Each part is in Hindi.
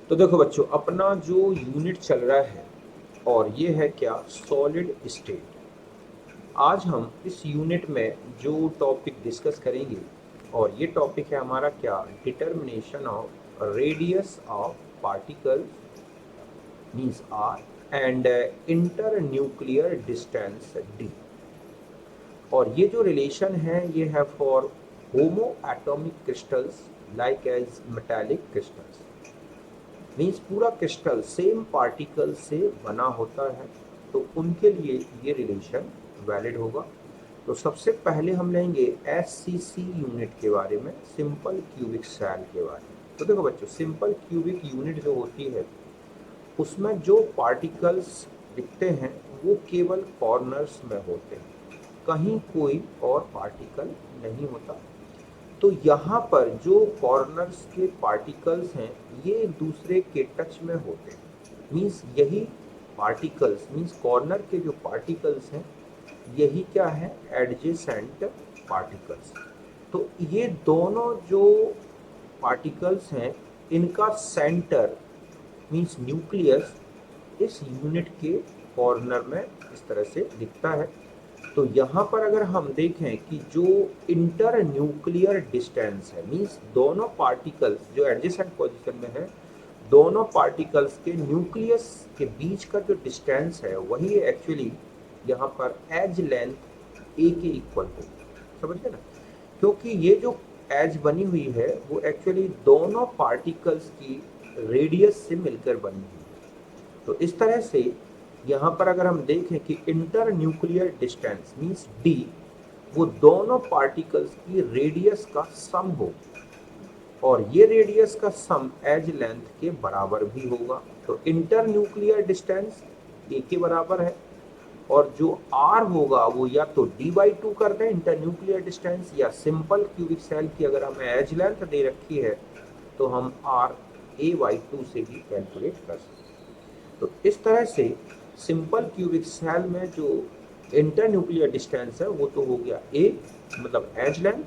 तो देखो बच्चों, अपना जो यूनिट चल रहा है और ये है क्या, सॉलिड स्टेट। आज हम इस यूनिट में जो टॉपिक डिस्कस करेंगे, और ये टॉपिक है हमारा क्या, determination of radius of particle means R and inter nuclear distance D. और ये जो रिलेशन है ये है for homo atomic crystals like as metallic crystals. Means पूरा क्रिस्टल सेम पार्टिकल से बना होता है, तो उनके लिए ये रिलेशन वैलिड होगा। तो सबसे पहले हम लेंगे एससीसी यूनिट के बारे में, सिंपल क्यूबिक सेल के बारे में। तो देखो बच्चों, सिंपल क्यूबिक यूनिट जो होती है उसमें जो पार्टिकल्स दिखते हैं वो केवल कॉर्नर्स में होते हैं, कहीं कोई और पार्टिकल नहीं होता। तो यहाँ पर जो कॉर्नर्स के पार्टिकल्स हैं ये एक दूसरे के टच में होते हैं। मीन्स यही पार्टिकल्स, मीन्स कॉर्नर के जो पार्टिकल्स हैं यही क्या है, एडजेसेंट पार्टिकल्स। तो ये दोनों जो पार्टिकल्स हैं इनका सेंटर मीन्स न्यूक्लियस इस यूनिट के कॉर्नर में इस तरह से दिखता है। तो यहाँ पर अगर हम देखें कि जो इंटर न्यूक्लियर डिस्टेंस है, मीन्स दोनों पार्टिकल्स जो एडजेसेंट पोजीशन में है, दोनों पार्टिकल्स के न्यूक्लियस के बीच का जो डिस्टेंस है वही एक्चुअली यहाँ पर एज लेंथ ए के इक्वल हो। समझ गए ना, क्योंकि ये जो एज बनी हुई है वो एक्चुअली दोनों पार्टिकल्स की रेडियस से मिलकर बनी हुई है। तो इस तरह से यहाँ पर अगर हम देखें कि inter nuclear distance means D, वो दोनों पार्टिकल्स की रेडियस का सम हो, और ये रेडियस का सम एज लेंथ के बराबर भी होगा। तो इंटर न्यूक्लियर डिस्टेंस ए के बराबर है, और जो आर होगा वो या तो d/2 कर दें इंटर न्यूक्लियर डिस्टेंस, या सिंपल क्यूबिक सेल की अगर हमें एज लेंथ दे रखी है तो हम आर a/2 से भी कैलकुलेट कर सकते हैं। तो इस तरह से सिंपल क्यूबिक सेल में जो इंटर न्यूक्लियर डिस्टेंस है वो तो हो गया a, मतलब एज लेंथ,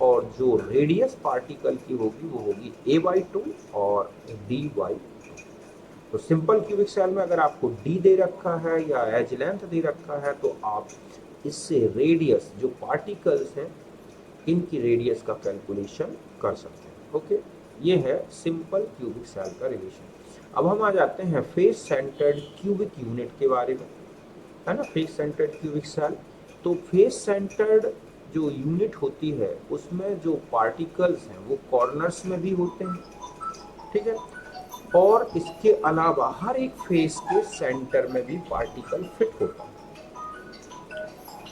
और जो रेडियस पार्टिकल की होगी वो होगी a/2 और d/2। तो सिंपल क्यूबिक सेल में अगर आपको डी दे रखा है या एज लेंथ दे रखा है तो आप इससे रेडियस, जो पार्टिकल्स हैं इनकी रेडियस का कैलकुलेशन कर सकते हैं। ओके, ये है सिंपल क्यूबिक सेल का रिलेशन। अब हम आ जाते हैं फेस सेंटर्ड क्यूबिक यूनिट के बारे में, है ना, फेस सेंटर्ड क्यूबिक सेल। तो फेस सेंटर्ड जो यूनिट होती है उसमें जो पार्टिकल्स हैं वो कॉर्नर्स में भी होते हैं, ठीक है, और इसके अलावा हर एक फेस के सेंटर में भी पार्टिकल फिट होता है।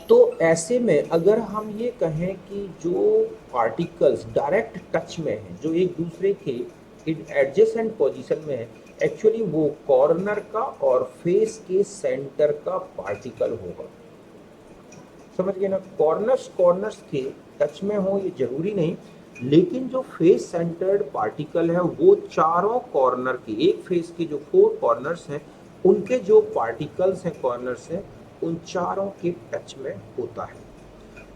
तो ऐसे में अगर हम ये कहें कि जो पार्टिकल्स डायरेक्ट टच में हैं, जो एक दूसरे के एडजेसेंट पोजीशन में है, एक्चुअली वो कॉर्नर का और फेस के सेंटर का पार्टिकल होगा। समझ गए ना, कॉर्नर्स कॉर्नर्स के टच में हो ये जरूरी नहीं, लेकिन जो फेस सेंटर्ड पार्टिकल है वो चारों कॉर्नर के, एक फेस के जो 4 कॉर्नर्स हैं उनके जो पार्टिकल्स हैं कॉर्नर्स हैं उन चारों के टच में होता है।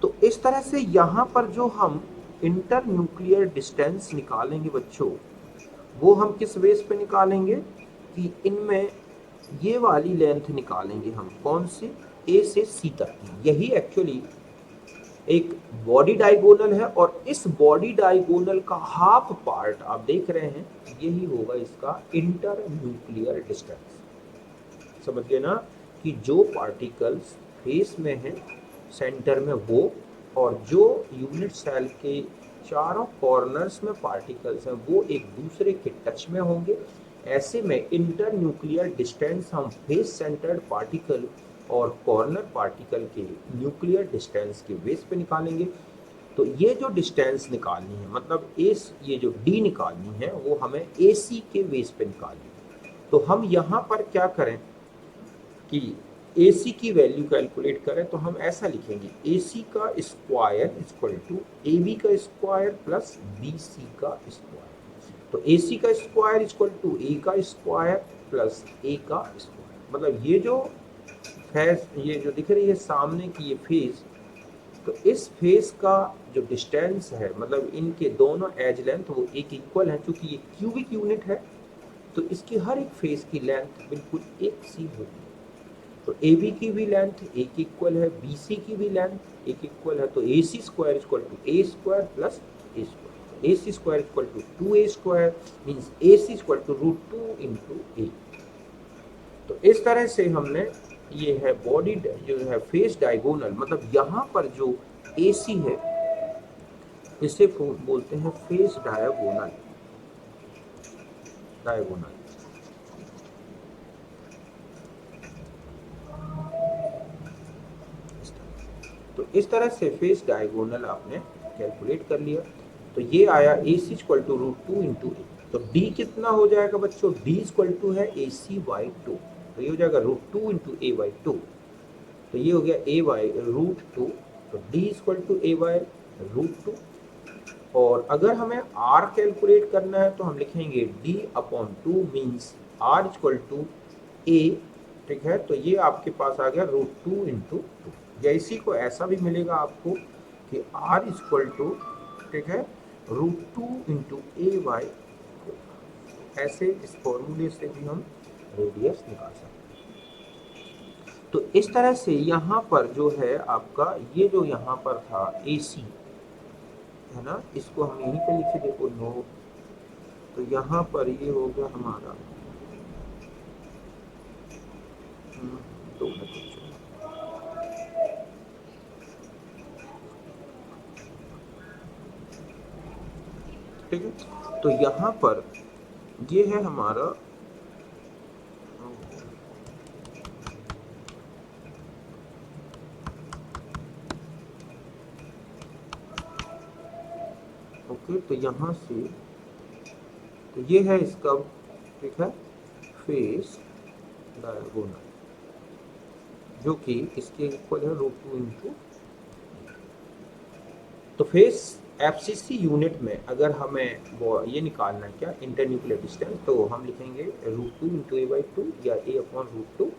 तो इस तरह से यहाँ पर जो हम इंटर न्यूक्लियर डिस्टेंस निकालेंगे बच्चों, वो हम किस बेस पे निकालेंगे कि इनमें ये वाली लेंथ निकालेंगे हम, कौन सी, ए से सी तक की। यही एक्चुअली एक बॉडी डायगोनल है, और इस बॉडी डायगोनल का हाफ पार्ट आप देख रहे हैं, यही होगा इसका इंटर न्यूक्लियर डिस्टेंस। समझ गए ना, कि जो पार्टिकल्स फेस में है सेंटर में वो, और जो यूनिट सेल के चारों कॉर्नर्स में पार्टिकल्स हैं वो एक दूसरे के टच में होंगे। ऐसे में इंटर न्यूक्लियर डिस्टेंस हम फेस सेंटर्ड पार्टिकल और कॉर्नर पार्टिकल के न्यूक्लियर डिस्टेंस के बेस पे निकालेंगे। तो ये जो डिस्टेंस निकालनी है, मतलब ये जो डी निकालनी है वो हमें ए सी के बेस पे निकालनी है। तो हम यहाँ पर क्या करें कि ए सी की वैल्यू कैलकुलेट करें, तो हम ऐसा लिखेंगे ए सी का square equal to A B का स्क्वायर प्लस बी सी का स्क्वायर। तो ए सी का स्क्वायर इक्वल टू ए का स्क्वायर प्लस ए का स्क्वायर। मतलब ये जो फेस, ये जो दिख रही है सामने की ये फेस, तो इस फेस का जो डिस्टेंस है, मतलब इनके दोनों एज लेंथ वो एक इक्वल है, क्योंकि ये क्यूबिक यूनिट है तो इसकी हर एक फेस की लेंथ बिल्कुल एक सी होगी। तो ए बी की भी लेंथ एक इक्वल है, बी सी की भी लेंथ एक इक्वल है, तो a c square equal to a square plus a square, a c square equal to 2a square means a c equal to √2 into a. तो इस तरह से हमने, ये है बॉडी जो है फेस डायगोनल, मतलब यहाँ पर जो ए सी है इसे बोलते हैं फेस डायगोनल। डायगोनल तो इस तरह से फेस डायगोनल आपने कैलकुलेट कर लिया। तो ये आया ए c equal to √2 into a. तो डी कितना हो जाएगा बच्चों, डी इक्वल टू है ए सी बाई 2, तो ये हो जाएगा √2 इंटू ए बाई 2। तो ये हो गया a बाई √2, तो d equal to a by √2। और अगर हमें r कैलकुलेट करना है तो हम लिखेंगे d upon 2 means r equal to a, ठीक है। तो ये आपके पास आ गया √2 इंटू 2, या इसी को ऐसा भी मिलेगा आपको कि r इक्वल टू, ठीक है, √2 इंटू a बाई 2। ऐसे इस फॉर्मूले से भी हम रेडियस निकाल सकते हैं। तो इस तरह से यहाँ पर जो है आपका, ये जो यहाँ पर था AC है ना, इसको हम यहीं पे लिखे, देखो नो। तो यहाँ पर ये हो गया हमारा 2 मिनट, ठीक है। तो यहाँ पर ये है हमारा ओके। तो यहाँ से, तो ये है इसका, ठीक है, फेस डायगोनल, जो कि इसके इक्वल है √2 इंटू। तो फेस एफसीसी यूनिट में अगर हमें ये निकालना है क्या, इंटरन्यूक्लियर डिस्टेंस, तो हम लिखेंगे √2 इंटू a बाई 2 या a अपॉन √2।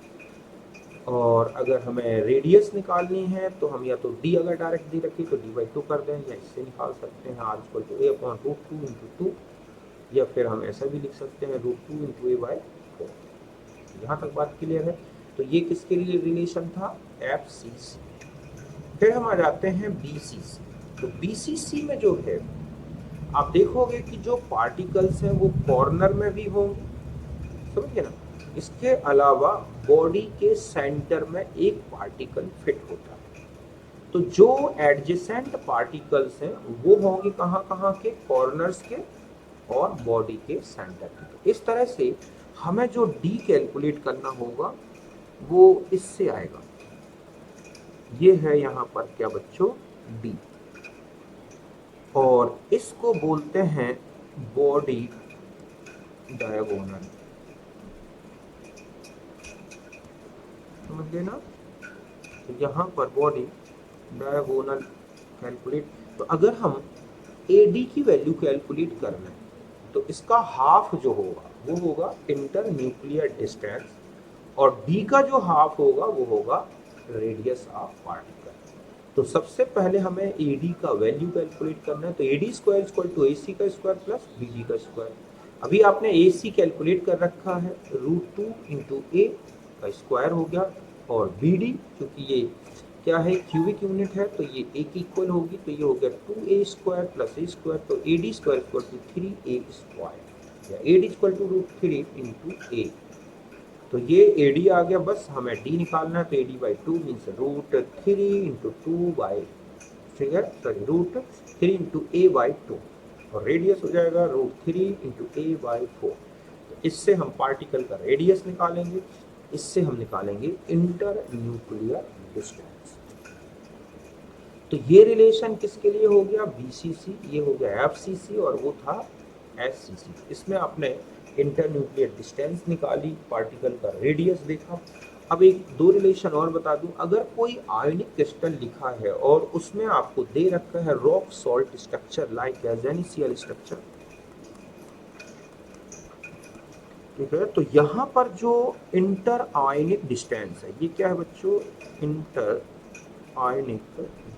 और अगर हमें रेडियस निकालनी है तो हम या तो d अगर डायरेक्ट दी रखी तो d बाई 2 कर दें, या इससे निकाल सकते हैं r equal to a upon √2 into 2, या फिर हम ऐसा भी लिख सकते हैं √2 इंटू a बाई 4। यहाँ तक बात क्लियर है। तो ये किसके लिए रिलेशन था, एफसीसी। फिर हम आ जाते हैं बीसीसी। तो बीसीसी में जो है आप देखोगे कि जो पार्टिकल्स हैं वो कॉर्नर में भी होंगे, समझिए ना। इसके अलावा बॉडी के सेंटर में एक पार्टिकल फिट होता है। तो जो एडजेसेंट पार्टिकल्स हैं वो होंगे कहाँ कहाँ के, कॉर्नर्स के और बॉडी के सेंटर के। तो इस तरह से हमें जो डी कैलकुलेट करना होगा वो इससे आएगा। ये है यहाँ पर क्या बच्चों, डी, और इसको बोलते हैं बॉडी डायगोनल, समझ गए ना। तो यहाँ पर बॉडी डायगोनल कैलकुलेट। तो अगर हम AD की वैल्यू कैलकुलेट कर लें तो इसका हाफ जो होगा वो होगा इंटर न्यूक्लियर डिस्टेंस, और D का जो हाफ होगा वो होगा रेडियस ऑफ पार्टिकल। तो सबसे पहले हमें AD का वैल्यू कैलकुलेट करना है। तो AD square equal to AC का स्क्वायर प्लस BD का स्क्वायर। अभी आपने AC कैलकुलेट कर रखा है, √2 इंटू A का स्क्वायर हो गया, और BD क्योंकि ये क्या है, क्यूबिक यूनिट है, तो ये A की इक्वल होगी, तो ये हो गया 2A square plus A square. तो AD square equal to 3A square, या AD equal to √3 into A। तो ये AD आ गया, बस हमें D निकालना है। तो AD by 2 means √3 into 2 by, ठीक है, सॉरी √3 इंटू A बाई 2, और रेडियस हो जाएगा √3 इंटू A बाई 4। तो इससे हम पार्टिकल का रेडियस निकालेंगे, इससे हम निकालेंगे इंटर न्यूक्लियर डिस्टेंस। तो ये रिलेशन किसके लिए हो गया, BCC, ये हो गया FCC, और वो था SCC। इसमें आपने इंटर न्यूक्लियर डिस्टेंस निकाली, पार्टिकल का रेडियस देखा। अब एक दो रिलेशन और बता दूं, अगर कोई आयनिक क्रिस्टल लिखा है और उसमें आपको दे रखा है rock salt structure like NaCl structure, ठीक है, तो यहाँ पर जो इंटर आयनिक डिस्टेंस है, ये क्या है बच्चों, inter ionic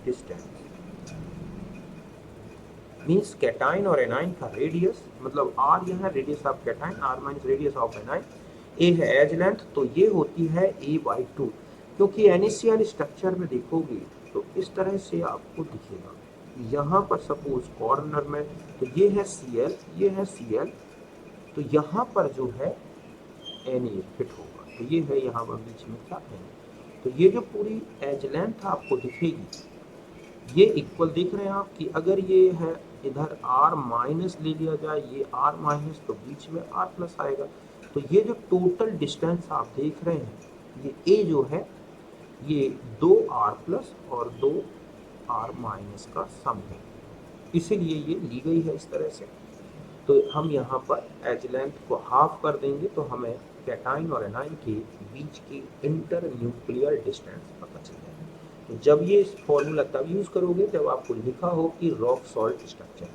distance. Means cation और एनाइन का रेडियस, मतलब आर यहाँ radius of cation, r minus radius of anion, a है एज लेंथ, तो ये होती है a/2। क्योंकि NaCl स्ट्रक्चर में देखोगे तो इस तरह से आपको दिखेगा, यहाँ पर सपोज कॉर्नर में, तो ये है Cl, ये है Cl, तो यहाँ पर जो है Na फिट होगा, तो ये है यहाँ पर बीच में क्या Na, तो ये जो पूरी एज लेंथ आपको दिखेगी ये इक्वल दिख रहे हैं आप, कि अगर ये है इधर r माइनस ले लिया जाए, ये r माइनस, तो बीच में r प्लस आएगा। तो ये जो टोटल डिस्टेंस आप देख रहे हैं, ये a जो है ये 2r प्लस और 2r माइनस का सम है, इसीलिए ये ली गई है इस तरह से। तो हम यहाँ पर एज लेंथ को हाफ कर देंगे तो हमें कैटाइन और एनाइन के बीच की इंटर न्यूक्लियर डिस्टेंस पता चल जाएगा। तो जब ये फॉर्मूला तब यूज़ करोगे जब आपको लिखा हो कि रॉक सॉल्ट स्ट्रक्चर।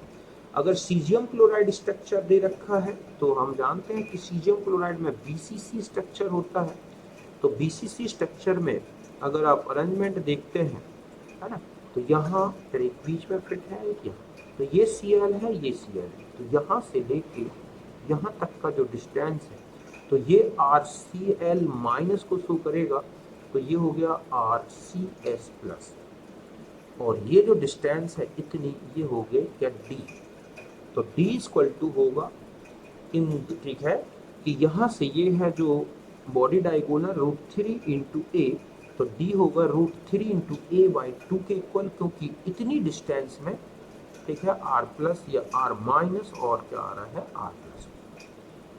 अगर सीजियम क्लोराइड स्ट्रक्चर दे रखा है तो हम जानते हैं कि सीजियम क्लोराइड में BCC स्ट्रक्चर होता है। तो BCC स्ट्रक्चर में अगर आप अरेंजमेंट देखते हैं, है ना, तो यहाँ फिर एक बीच में फिट है, एक यहाँ, तो ये Cl है, ये Cl है, तो यहाँ से लेके यहाँ तक का जो डिस्टेंस है, तो ये RCl माइनस को शो करेगा, तो ये हो गया RCS प्लस, और ये जो डिस्टेंस है इतनी, ये हो गए क्या D, तो D इक्वल टू होगा इन, ठीक है, कि यहाँ से ये है जो बॉडी डायगोनल √3 इंटू ए, तो D होगा √3 इंटू a/2 के इक्वल, क्योंकि इतनी डिस्टेंस में, ठीक है, R प्लस या R माइनस और क्या आ रहा है R प्लस।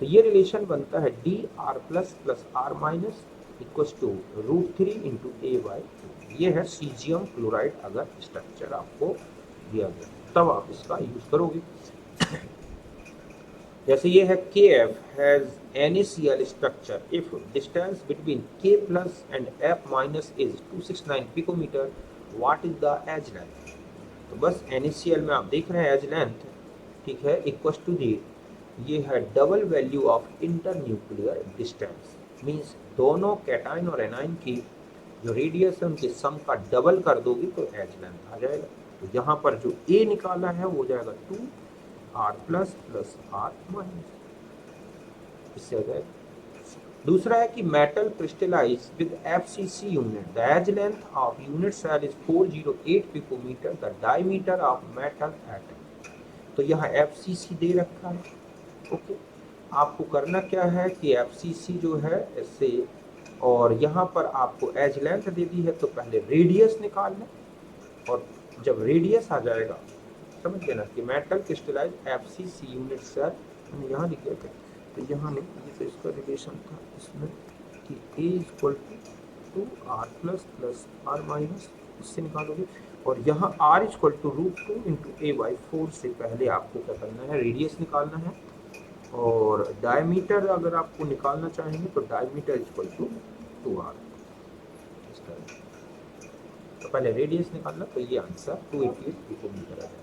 तो ये रिलेशन बनता है DR plus plus R minus equals to √3 into a/2। ये है सीजियम क्लोराइड अगर स्ट्रक्चर आपको दिया गया तब आप इसका यूज करोगे। जैसे ये है KF has NaCl structure if distance between K plus and F minus is 269 picometre, what is the edge length. तो बस NaCl में आप देख रहे हैं एज लेंथ, ठीक है, इक्वल्स टू दी, ये है double value of inter nuclear distance, means दोनों कैटाइन और एनाइन की जो रेडियस है उनके सम का डबल कर दोगे तो एज लेंथ आ जाएगा। तो यहाँ पर जो A निकाला है वो जाएगा 2R plus plus R minus, इससे आ जाएगा। दूसरा है कि metal crystallize with FCC unit, the edge length of unit cell is 408 picometre, the diameter of metal atom. तो यहाँ FCC दे रखा है, ओके। आपको करना क्या है कि FCC जो है इससे, और यहाँ पर आपको एज लेंथ दे दी है तो पहले रेडियस निकाल लें, और जब रेडियस आ जाएगा, समझ गए ना, कि metal crystallize FCC unit cell, मैंने यहाँ लिख दिया था, तो यहाँ नहीं, ये तो इसका रिलेशन था इसमें कि A equal to R plus plus R minus, इससे निकालोगे, और यहाँ R equal to √2 into a/4 से पहले आपको क्या करना है, रेडियस निकालना है, और डायमीटर अगर आपको निकालना चाहेंगे तो डायमीटर इक्वल टू 2R, इस तरह। तो पहले रेडियस निकालना, तो ये आंसर 288 पिकोमीटर आ जाएगा।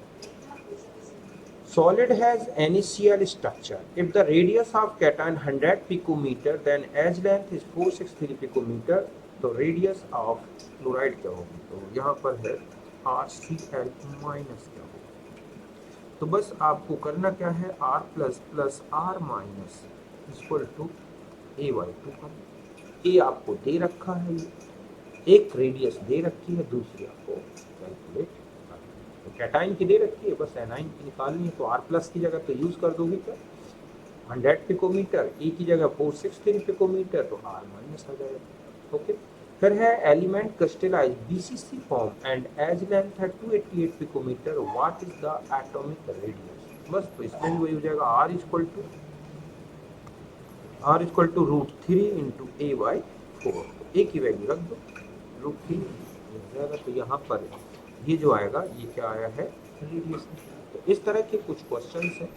Solid has NaCl structure. If the radius of cation 100 picometer, then edge length is 463 picometer. तो रेडियस ऑफ क्लोराइड क्या होगी, तो यहाँ पर है RCl माइनस क्या होगा। तो बस आपको करना क्या है, R plus plus R minus equal to a/2 का, A आपको दे रखा है, एक रेडियस दे रखी है, दूसरी आपको कैलकुलेट, तो कैटाइन की दे रखी है, बस एनाइन की निकालनी है, तो R प्लस की जगह तो यूज कर दोगे क्या 100 पिकोमीटर, E की जगह 463 पिकोमीटर, तो R माइनस आ जाएगा, ओके। फिर है element crystallize BCC form and edge length है 288 picometre, what is the atomic radius. बस तो इसमें भी वही हो जाएगा, R equal to √3 into a/4, एक ही वैल्यू रख दो, √3 हो जाएगा। तो यहाँ पर ये जो आएगा ये क्या आया है, रेडियस। तो इस तरह के कुछ क्वेश्चंस हैं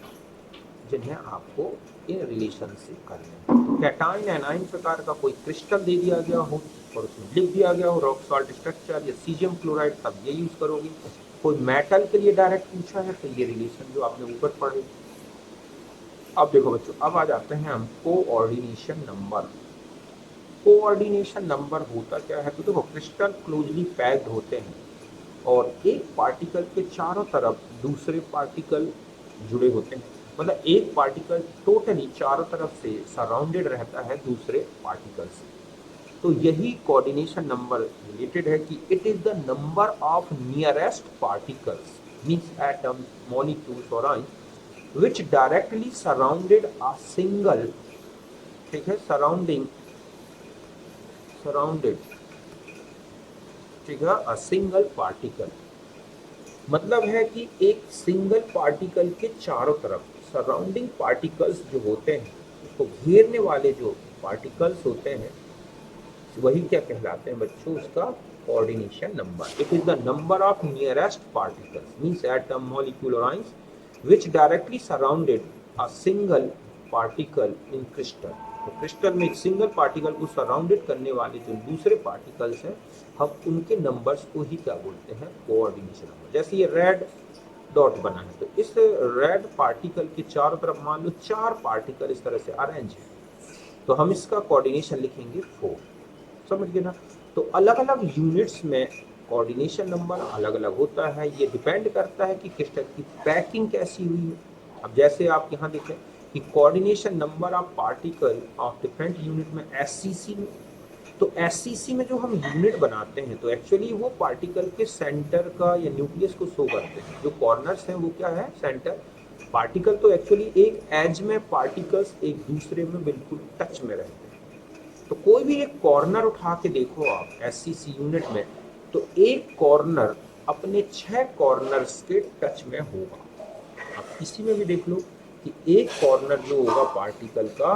जिन्हें आपको इन रिलेशन से करना है। तो कैटाइन एनाइन प्रकार का कोई क्रिस्टल दे दिया गया हो और उसमें लिख दिया गया हो रॉक सॉल्ट स्ट्रक्चर या सीजियम क्लोराइड, तब ये यूज करोगे। कोई मेटल के लिए डायरेक्ट पूछा है तो ये रिलेशन जो आपने ऊपर पढ़े। अब देखो बच्चों, अब आ जाते हैं हम कोऑर्डिनेशन नंबर। कोऑर्डिनेशन नंबर होता क्या है, तो देखो क्रिस्टल क्लोजली पैक्ड होते हैं और एक पार्टिकल के चारों तरफ दूसरे पार्टिकल जुड़े होते हैं, मतलब एक पार्टिकल टोटली चारों तरफ से सराउंडेड रहता है दूसरे पार्टिकल से। तो यही कोऑर्डिनेशन नंबर रिलेटेड है कि it is the number of nearest particles means atom, molecules और ions which directly surrounded a single, ठीक है, सराउंडेड, ठीक है, अ सिंगल पार्टिकल। मतलब है कि एक सिंगल पार्टिकल के चारों तरफ सराउंडिंग पार्टिकल्स जो होते हैं, उसको घेरने वाले जो पार्टिकल्स होते हैं, वही क्या कहलाते हैं बच्चों, उसका coordination number. It is the number of nearest particles means atom, molecule और ions which directly surrounded a single particle in crystal। तो क्रिस्टल में एक सिंगल पार्टिकल को सराउंडेड करने वाले जो दूसरे पार्टिकल्स हैं, हम उनके नंबर्स को ही क्या बोलते हैं, कोऑर्डिनेशन नंबर। जैसे ये रेड डॉट बना है, तो इस रेड पार्टिकल के चारों तरफ मान लो 4 पार्टिकल इस तरह से अरेंज है, तो हम इसका कोऑर्डिनेशन लिखेंगे 4। समझ गए ना। तो अलग अलग यूनिट्स में कोऑर्डिनेशन नंबर अलग अलग होता है। ये डिपेंड करता है कि क्रिस्टल की पैकिंग कैसी हुई है। अब जैसे आप यहाँ देखें कि coordination number of particle of different unit में एससीसी में, तो एससीसी में जो हम यूनिट बनाते हैं तो एक्चुअली वो पार्टिकल के सेंटर का या न्यूक्लियस को शो करते हैं। जो कॉर्नर्स हैं वो क्या है, सेंटर। पार्टिकल तो एक्चुअली एक एज में पार्टिकल्स एक दूसरे में बिल्कुल टच में रहते हैं। तो कोई भी एक कॉर्नर उठा के देखो आप एससीसी यूनिट में, तो एक कॉर्नर अपने 6 कॉर्नर्स के टच में होगा। अब इसी में भी देख लो कि एक कॉर्नर जो होगा पार्टिकल का,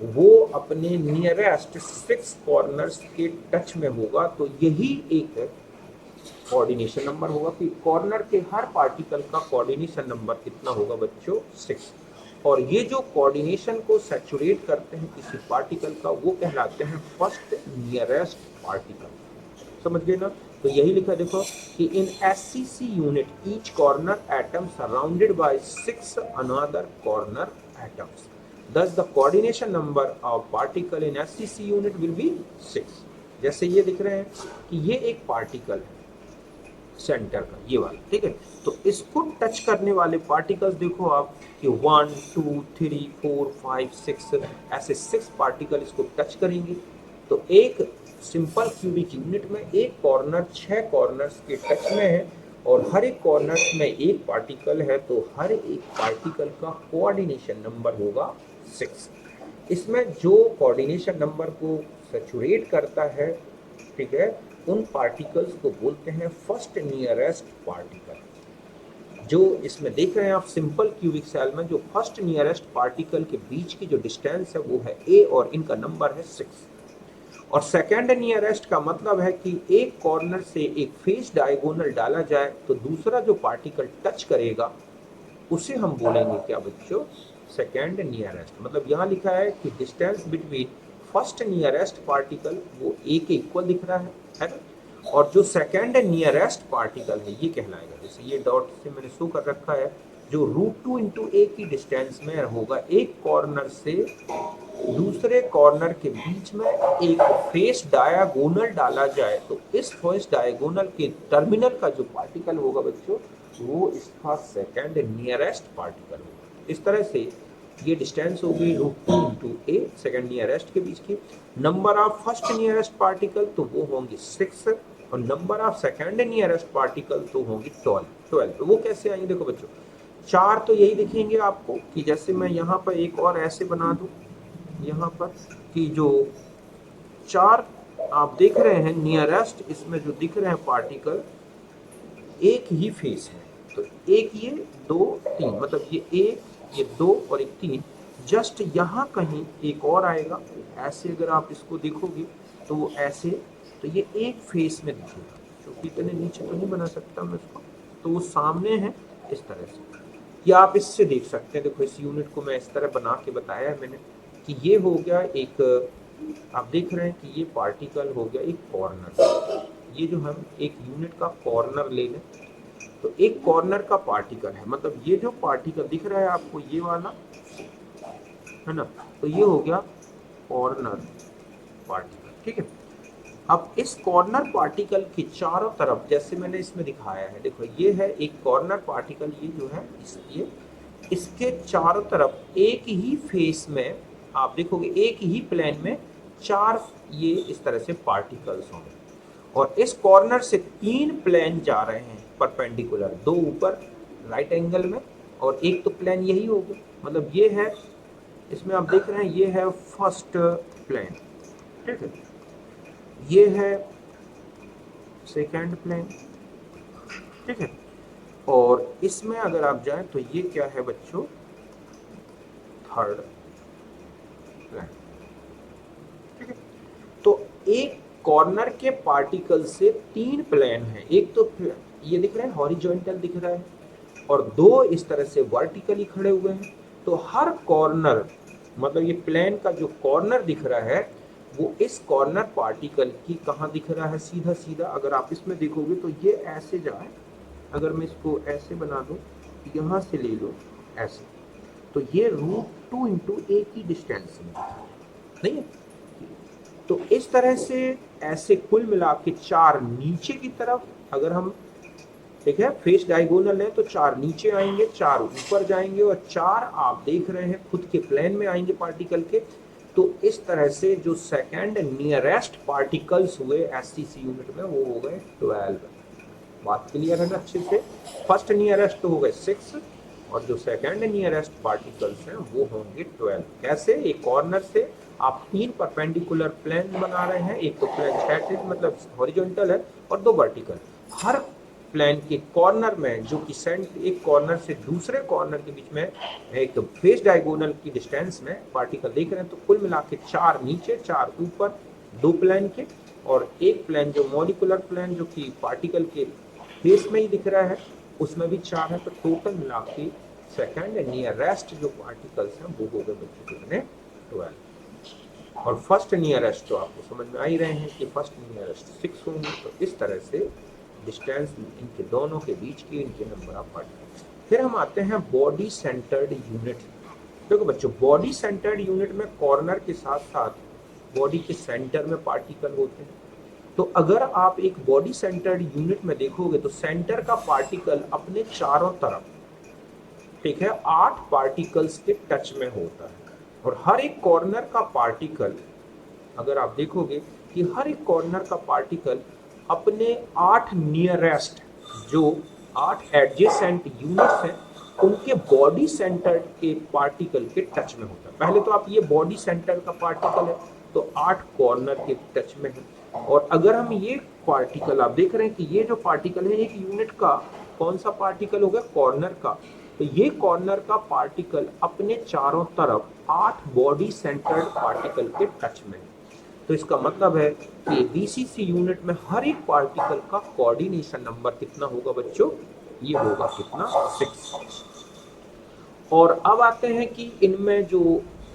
वो अपने नियरेस्ट 6 कॉर्नर्स के टच में होगा। तो यही एक कोऑर्डिनेशन नंबर होगा कि कॉर्नर के हर पार्टिकल का कोऑर्डिनेशन नंबर कितना होगा बच्चों, 6। और ये जो कोऑर्डिनेशन को सैचुरेट करते हैं किसी पार्टिकल का, वो कहलाते हैं फर्स्ट नियरेस्ट पार्टिकल। समझ गए ना। तो यही लिखा देखो कि in SCC unit each corner atom surrounded by 6 another corner atoms, thus the coordination number of particle in SCC unit will be 6। जैसे ये दिख रहे हैं कि ये एक पार्टिकल है सेंटर का, ये वाला, ठीक है। तो इसको टच करने वाले पार्टिकल्स देखो आप कि 1 2 3 4 5 6 ऐसे 6 पार्टिकल इसको टच करेंगे। तो एक सिंपल क्यूबिक यूनिट में एक कॉर्नर 6 कॉर्नर्स के टच में है और हर एक कॉर्नर में एक पार्टिकल है, तो हर एक पार्टिकल का कोऑर्डिनेशन नंबर होगा 6। इसमें जो कोऑर्डिनेशन नंबर को सैचुरेट करता है, ठीक है, उन पार्टिकल्स को बोलते हैं फर्स्ट नियरेस्ट पार्टिकल। जो इसमें देख रहे हैं आप सिंपल क्यूबिक सेल में, जो फर्स्ट नियरेस्ट पार्टिकल के बीच की जो डिस्टेंस है वो है a और इनका नंबर है 6। और सेकेंड नियरेस्ट का मतलब है कि एक कॉर्नर से एक फेस डायगोनल डाला जाए तो दूसरा जो पार्टिकल टच करेगा उसे हम बोलेंगे क्या बच्चों, सेकेंड नियरेस्ट। मतलब यहाँ लिखा है कि distance between first nearest particle वो a के इक्वल दिख रहा है ना, और जो सेकेंड नियरेस्ट पार्टिकल है ये कहलाएगा, जैसे ये डॉट से मैंने शो कर रखा है, जो √2 इंटू a की डिस्टेंस में होगा। एक कॉर्नर से दूसरे कॉर्नर के बीच में एक फेस डायगोनल डाला जाए तो इस फेस डायगोनल के टर्मिनल का जो पार्टिकल होगा बच्चों, वो इसका सेकेंड नियरेस्ट पार्टिकल होगा। इस तरह से ये डिस्टेंस होगी √2 इंटू a सेकेंड नियरेस्ट के बीच की। Number of first nearest particle तो वो होंगे 6 और number of second nearest particle तो होंगे 12। तो वो कैसे आएंगे, देखो बच्चों 4 तो यही दिखेंगे आपको कि जैसे मैं यहाँ पर एक और ऐसे बना दूं यहाँ पर कि जो 4 आप देख रहे हैं नियरेस्ट, इसमें जो दिख रहे हैं पार्टिकल एक ही फेस है। तो एक ये 2 3, मतलब ये 1 ये 2 और एक 3, जस्ट यहाँ कहीं एक और आएगा ऐसे। अगर आप इसको देखोगे तो वो ऐसे, तो ये एक फेस में दिखेगा, क्योंकि इतने नीचे तो नहीं बना सकता मैं इसको, तो वो सामने है इस तरह से। या आप इससे देख सकते हैं, देखो इस यूनिट को मैं इस तरह बना के बताया है मैंने कि ये हो गया एक, आप देख रहे हैं कि ये पार्टिकल हो गया एक कॉर्नर। ये जो हम एक यूनिट का कॉर्नर ले लें तो एक कॉर्नर का पार्टिकल है, मतलब ये जो पार्टिकल दिख रहा है आपको ये वाला है ना, तो ये हो गया कॉर्नर पार्टिकल, ठीक है। अब इस कॉर्नर पार्टिकल के चारों तरफ जैसे मैंने इसमें दिखाया है, देखो ये है एक कॉर्नर पार्टिकल, ये जो है ये इसके चारों तरफ एक ही फेस में आप देखोगे एक ही प्लेन में चार ये इस तरह से पार्टिकल्स होंगे और इस कॉर्नर से तीन प्लेन जा रहे हैं परपेंडिकुलर, दो ऊपर राइट एंगल में और एक तो प्लेन यही होगा, मतलब ये है, इसमें आप देख रहे हैं ये है फर्स्ट प्लेन, ठीक है, ये है सेकंड प्लेन, ठीक है, और इसमें अगर आप जाएं तो ये क्या है बच्चों, थर्ड प्लेन, ठीक है। तो एक कॉर्नर के पार्टिकल से तीन प्लेन है, एक तो ये दिख रहा है हॉरिजॉन्टल दिख रहा है और दो इस तरह से वर्टिकली खड़े हुए हैं। तो हर कॉर्नर मतलब ये प्लेन का जो कॉर्नर दिख रहा है वो इस कॉर्नर पार्टिकल की कहाँ दिख रहा है, सीधा सीधा अगर आप इसमें देखोगे तो ये ऐसे जाए, अगर मैं इसको ऐसे बना दूं, यहाँ से ले लो ऐसे, तो ये √2 इंटू एक ही डिस्टेंस में नहीं है। तो इस तरह से ऐसे कुल मिला के चार नीचे की तरफ अगर हम, ठीक है, फेस डायगोनल है तो चार नीचे आएंगे, चार ऊपर जाएंगे और चार आप देख रहे हैं खुद के प्लेन में आएंगे पार्टिकल के। तो इस तरह से जो सेकंड नियरेस्ट पार्टिकल्स हुए एससीसी यूनिट में वो हो गए 12। बात क्लियर है ना अच्छे से। फर्स्ट नियरेस्ट तो हो गए 6 और जो सेकंड नियरेस्ट पार्टिकल्स हैं वो होंगे 12। कैसे, एक कॉर्नर से आप तीन परपेंडिकुलर प्लेन बना रहे हैं, एक तो प्लेन क्षैतिज मतलब हॉरिजॉन्टल है और दो वर्टिकल, हर प्लेन के कॉर्नर में जो कि एक कॉर्नर से दूसरे कॉर्नर के बीच में एक फेस डायगोनल की डिस्टेंस में पार्टिकल देख रहे हैं। तो कुल मिला के चार नीचे चार ऊपर दो प्लेन के और एक प्लेन जो मॉलिकुलर प्लेन जो कि पार्टिकल के फेस में ही दिख रहा है उसमें भी चार है। तो टोटल मिला के सेकेंड नियरेस्ट जो पार्टिकल्स हैं वो हो गए बच्चों कितने, 12। और फर्स्ट नियरेस्ट तो आपको समझ में आ ही रहे हैं कि फर्स्ट नियरेस्ट 6 होंगे। तो इस तरह से डिस्टेंस इनके दोनों के बीच की इनके नंबर ऑफ पार्टिकल्स। फिर हम आते हैं बॉडी सेंटर्ड यूनिट। देखो बच्चों, बॉडी सेंटर्ड यूनिट में कॉर्नर के साथ साथ बॉडी के सेंटर में पार्टिकल होते हैं। तो अगर आप एक बॉडी सेंटर्ड यूनिट में देखोगे तो सेंटर का पार्टिकल अपने चारों तरफ, ठीक है, 8 पार्टिकल्स के टच में होता है और हर एक कॉर्नर का पार्टिकल अगर आप देखोगे कि हर एक कॉर्नर का पार्टिकल अपने 8 नियरेस्ट जो 8 एडजेसेंट यूनिट्स हैं उनके बॉडी सेंटर के पार्टिकल के टच में होता है। पहले तो आप ये बॉडी सेंटर का पार्टिकल है तो 8 कॉर्नर के टच में है। और अगर हम ये पार्टिकल आप देख रहे हैं कि ये जो पार्टिकल है एक यूनिट का कौन सा पार्टिकल होगा, कॉर्नर का। तो ये कॉर्नर का पार्टिकल अपने चारों तरफ 8 बॉडी सेंटर्ड पार्टिकल के टच में है। तो इसका मतलब है कि बीसीसी यूनिट में हर एक पार्टिकल का कोऑर्डिनेशन नंबर कितना होगा बच्चों, ये होगा कितना, 6। और अब आते हैं कि इनमें जो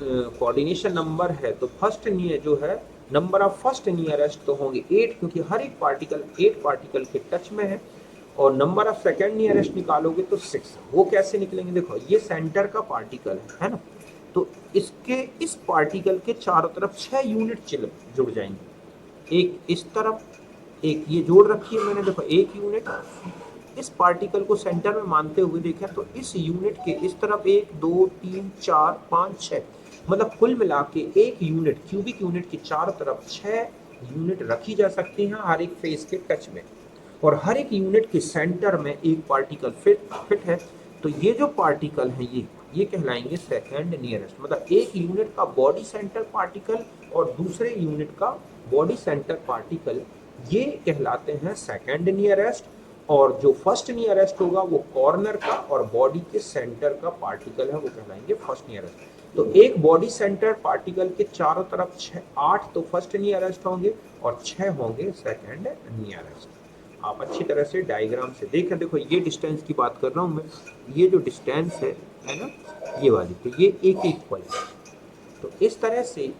कोऑर्डिनेशन नंबर है तो फर्स्ट नियर जो है नंबर ऑफ फर्स्ट नियरेस्ट तो होंगे 8 क्योंकि हर एक पार्टिकल 8 पार्टिकल के टच में है। और नंबर ऑफ सेकंड नियरेस्ट निकालोगे तो 6। वो कैसे निकलेंगे, देखो ये सेंटर का पार्टिकल है ना, तो इसके इस पार्टिकल के चारों तरफ 6 यूनिट जुड़ जाएंगे। एक इस तरफ, एक ये जोड़ रखी है मैंने, देखो एक यूनिट इस पार्टिकल को सेंटर में मानते हुए देखें तो इस यूनिट के इस तरफ 1 2 3 4 5 6 मतलब कुल मिला के एक यूनिट क्यूबिक यूनिट के चारों तरफ 6 यूनिट रखी जा सकती हैं हर एक फेस के टच में। और हर एक यूनिट के सेंटर में एक पार्टिकल फिट है। तो ये जो पार्टिकल है ये कहलाएंगे सेकंड नियरेस्ट, मतलब एक यूनिट का बॉडी सेंटर पार्टिकल और दूसरे यूनिट का बॉडी सेंटर पार्टिकल ये कहलाते हैं सेकंड नियरेस्ट। और जो फर्स्ट नियरेस्ट होगा वो कॉर्नर का और बॉडी के सेंटर का पार्टिकल है वो कहलाएंगे फर्स्ट नियरेस्ट। तो एक बॉडी सेंटर पार्टिकल के चारों तरफ 8 तो फर्स्ट नियरेस्ट होंगे और 6 होंगे सेकंड नियरेस्ट। आप अच्छी तरह से डायग्राम से देखें, देखो ये डिस्टेंस की बात कर रहा हूँ मैं, ये जो डिस्टेंस है ना ये वाली, तो ये एक इक्वल है। तो इस तरह से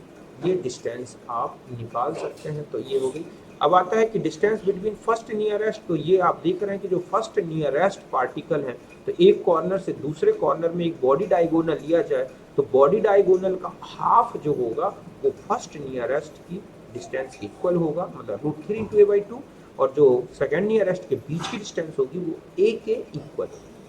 ये डिस्टेंस आप निकाल सकते हैं। तो ये हो गई। अब आता है कि डिस्टेंस बिटवीन फर्स्ट नियरेस्ट, तो ये आप देख रहे हैं कि जो फर्स्ट नियरेस्ट पार्टिकल है तो एक कॉर्नर से दूसरे कॉर्नर में एक बॉडी डायगोनल लिया जाए तो बॉडी डायगोनल का हाफ जो होगा वो फर्स्ट नियरेस्ट की डिस्टेंस इक्वल होगा, मतलब √3 इंटू ए बाई 2, और जो सेकेंड नियरेस्ट के बीच की डिस्टेंस होगी वो ए के इक्वल।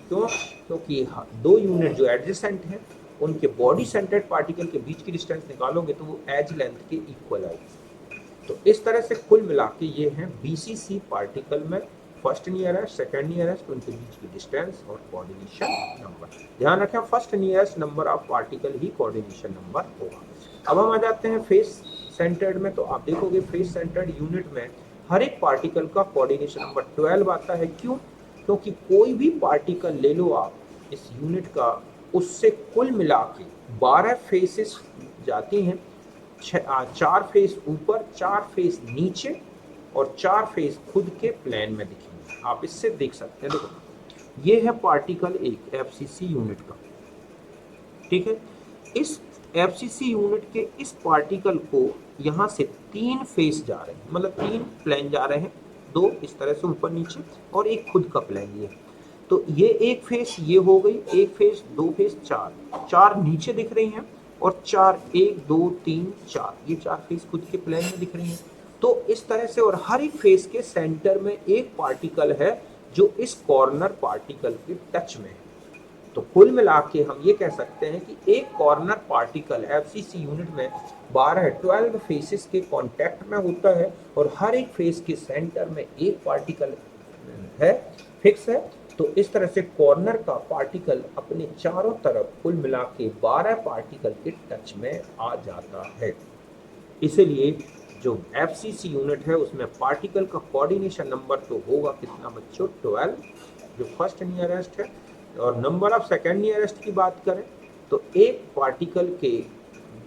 क्यों? क्योंकि दो यूनिट जो एडजेसेंट हैं उनके बॉडी सेंटर्ड पार्टिकल के बीच की डिस्टेंस निकालोगे तो वो एज लेंथ के इक्वल आएगी। तो इस तरह से कुल मिला के ये हैं BCC पार्टिकल में फर्स्ट नियरेस्ट, सेकेंड नियरेस्ट, उनके बीच की डिस्टेंस और कोऑर्डिनेशन नंबर। ध्यान रखें first nearest number of particle he coordination number होगा। अब हम आ जाते हैं फेस सेंटर्ड में। तो आप देखोगे फेस सेंटर्ड यूनिट में हर एक पार्टिकल का कोऑर्डिनेशन नंबर 12 आता है। क्यों? क्योंकि कोई भी पार्टिकल ले लो आप इस यूनिट का, उससे कुल मिला के 12 फेसेस जाती हैं। 4 फेस ऊपर, 4 फेस नीचे और 4 फेस खुद के प्लेन में दिखेंगे। आप इससे देख सकते हैं, देखो ये है पार्टिकल एक FCC यूनिट का, ठीक है। इस FCC यूनिट के इस पार्टिकल को यहाँ से 3 फेस जा रहे हैं, मतलब 3 प्लेन जा रहे हैं, 2 इस तरह से ऊपर नीचे और एक खुद का प्लेन ये। तो ये एक फेस ये हो गई, एक फेस, 2 फेस, 4 नीचे दिख रही हैं और 4 1 2 3 4 ये 4 फेस खुद के प्लेन में दिख रही हैं। तो इस तरह से, और हर एक फेस के सेंटर में एक पार्टिकल है जो इस कॉर्नर पार्टिकल के टच में है। तो कुल मिला के हम ये कह सकते हैं कि एक कॉर्नर पार्टिकल FCC यूनिट में 12 फेसेस के कांटेक्ट में होता है और हर एक फेस के सेंटर में एक पार्टिकल है, फिक्स है। तो इस तरह से कॉर्नर का पार्टिकल अपने चारों तरफ कुल मिला के 12 पार्टिकल के टच में आ जाता है। इसलिए जो FCC यूनिट है उसमें पार्टिकल का कोऑर्डिनेशन नंबर तो होगा कितना बच्चों? 12, जो फर्स्ट नियरेस्ट है। और नंबर ऑफ सेकेंड नियरेस्ट की बात करें तो एक पार्टिकल के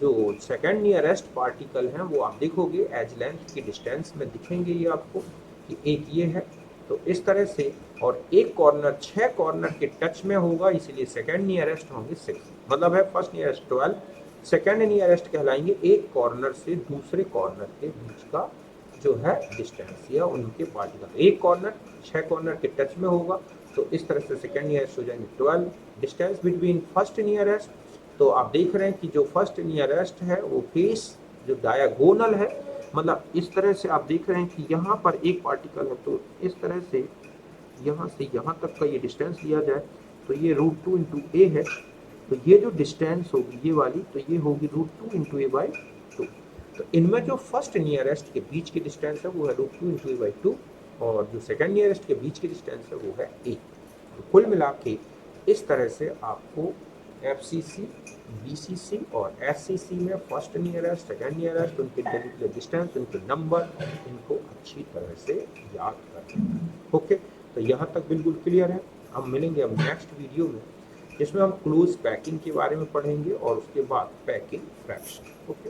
जो सेकेंड नियरेस्ट पार्टिकल हैं वो आप देखोगे एज लेंथ की डिस्टेंस में दिखेंगे ये आपको कि एक ये है। तो इस तरह से, और एक कॉर्नर 6 कॉर्नर के टच में होगा, इसलिए सेकेंड नियरेस्ट होंगे 6, मतलब है फर्स्ट नियरेस्ट 12, सेकेंड नियरेस्ट कहलाएंगे एक कॉर्नर से दूसरे कॉर्नर के बीच का जो है डिस्टेंस या उनके पार्टिकल। एक कॉर्नर 6 कॉर्नर के टच में होगा तो इस तरह से सेकेंड नियरेस्ट हो जाएंगे 12। डिस्टेंस बिटवीन फर्स्ट नियरेस्ट, तो आप देख रहे हैं कि जो फर्स्ट नियरेस्ट है वो फेस जो डायगोनल है, मतलब इस तरह से आप देख रहे हैं कि यहाँ पर एक पार्टिकल है, तो इस तरह से यहाँ तक का ये डिस्टेंस लिया जाए तो ये √2 इंटू ए है। तो ये जो डिस्टेंस होगी ये वाली, तो ये होगी √2 इंटू ए बाई 2। तो इनमें जो फर्स्ट नियरेस्ट के बीच की डिस्टेंस है वो है √2 इंटू ए बाई 2 और जो सेकेंड नियरेस्ट के बीच की डिस्टेंस है वो है ए। तो कुल मिला के इस तरह से आपको FCC, BCC और SCC में फर्स्ट नियरेस्ट, सेकेंड नियरेस्ट, उनके डिस्टेंस, उनके नंबर, इनको अच्छी तरह से याद करना। ओके, तो यहाँ तक बिल्कुल क्लियर है। हम मिलेंगे अब नेक्स्ट वीडियो में जिसमें हम क्लोज पैकिंग के बारे में पढ़ेंगे और उसके बाद पैकिंग फ्रैक्शन। ओके।